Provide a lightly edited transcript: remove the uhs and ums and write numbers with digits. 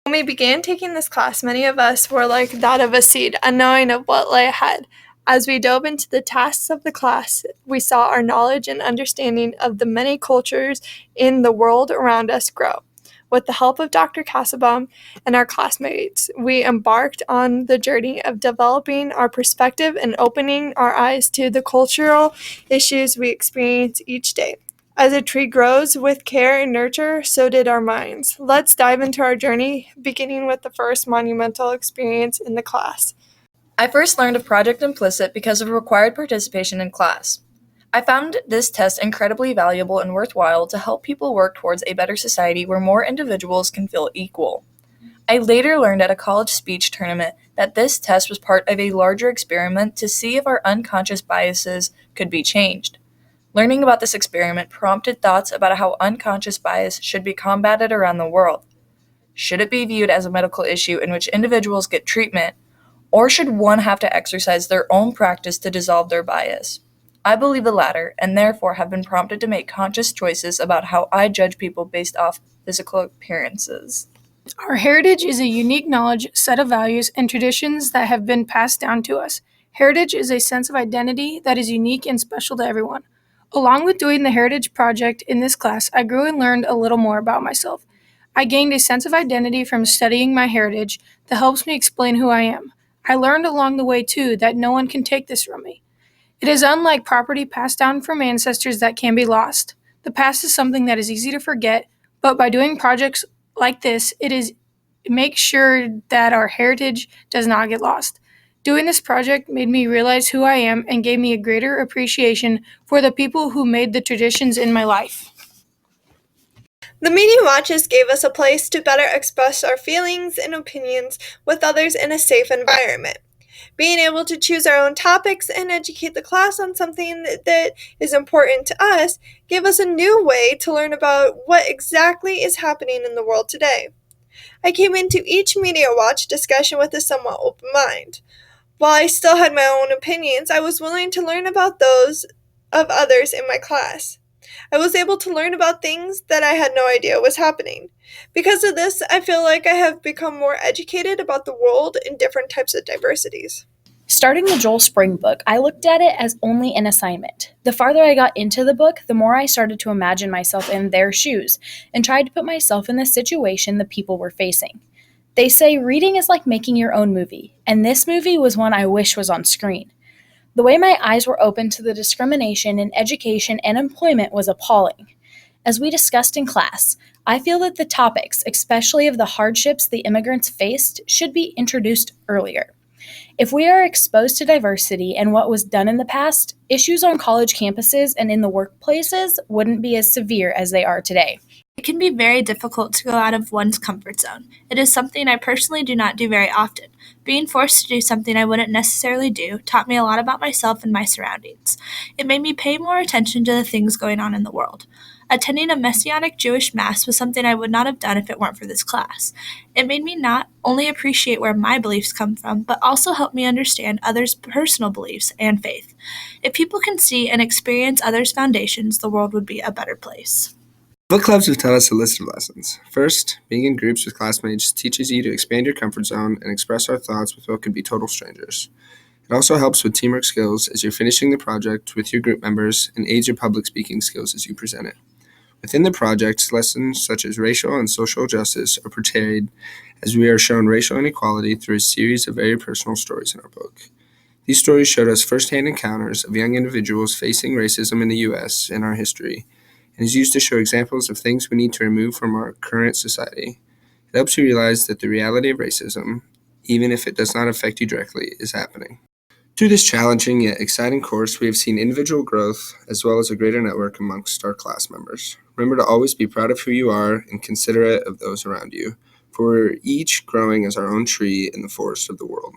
When we began taking this class, many of us were like that of a seed, unknowing of what lay ahead. As we dove into the tasks of the class, we saw our knowledge and understanding of the many cultures in the world around us grow. With the help of Dr. Kassabaum and our classmates, we embarked on the journey of developing our perspective and opening our eyes to the cultural issues we experience each day. As a tree grows with care and nurture, so did our minds. Let's dive into our journey, beginning with the first monumental experience in the class. I first learned of Project Implicit because of required participation in class. I found this test incredibly valuable and worthwhile to help people work towards a better society where more individuals can feel equal. I later learned at a college speech tournament that this test was part of a larger experiment to see if our unconscious biases could be changed. Learning about this experiment prompted thoughts about how unconscious bias should be combated around the world. Should it be viewed as a medical issue in which individuals get treatment, or should one have to exercise their own practice to dissolve their bias? I believe the latter, and therefore have been prompted to make conscious choices about how I judge people based off physical appearances. Our heritage is a unique knowledge, set of values, and traditions that have been passed down to us. Heritage is a sense of identity that is unique and special to everyone. Along with doing the Heritage Project in this class, I grew and learned a little more about myself. I gained a sense of identity from studying my heritage that helps me explain who I am. I learned along the way, too, that no one can take this from me. It is unlike property passed down from ancestors that can be lost. The past is something that is easy to forget, but by doing projects like this, it makes sure that our heritage does not get lost. Doing this project made me realize who I am and gave me a greater appreciation for the people who made the traditions in my life. The Media Watches gave us a place to better express our feelings and opinions with others in a safe environment. Being able to choose our own topics and educate the class on something that is important to us gave us a new way to learn about what exactly is happening in the world today. I came into each Media Watch discussion with a somewhat open mind. While I still had my own opinions, I was willing to learn about those of others in my class. I was able to learn about things that I had no idea was happening. Because of this, I feel like I have become more educated about the world and different types of diversities. Starting the Joel Spring book, I looked at it as only an assignment. The farther I got into the book, the more I started to imagine myself in their shoes and tried to put myself in the situation the people were facing. They say reading is like making your own movie, and this movie was one I wish was on screen. The way my eyes were opened to the discrimination in education and employment was appalling. As we discussed in class, I feel that the topics, especially of the hardships the immigrants faced, should be introduced earlier. If we are exposed to diversity and what was done in the past, issues on college campuses and in the workplaces wouldn't be as severe as they are today. It can be very difficult to go out of one's comfort zone. It is something I personally do not do very often. Being forced to do something I wouldn't necessarily do taught me a lot about myself and my surroundings. It made me pay more attention to the things going on in the world. Attending a Messianic Jewish Mass was something I would not have done if it weren't for this class. It made me not only appreciate where my beliefs come from, but also help me understand others' personal beliefs and faith. If people can see and experience others' foundations, the world would be a better place. Book clubs have taught us a list of lessons. First, being in groups with classmates teaches you to expand your comfort zone and express our thoughts with what could be total strangers. It also helps with teamwork skills as you're finishing the project with your group members and aids your public speaking skills as you present it. Within the project, lessons such as racial and social justice are portrayed as we are shown racial inequality through a series of very personal stories in our book. These stories showed us firsthand encounters of young individuals facing racism in the U.S. and our history, and is used to show examples of things we need to remove from our current society. It helps you realize that the reality of racism, even if it does not affect you directly, is happening. Through this challenging yet exciting course, we have seen individual growth as well as a greater network amongst our class members. Remember to always be proud of who you are and considerate of those around you, for we're each growing as our own tree in the forest of the world.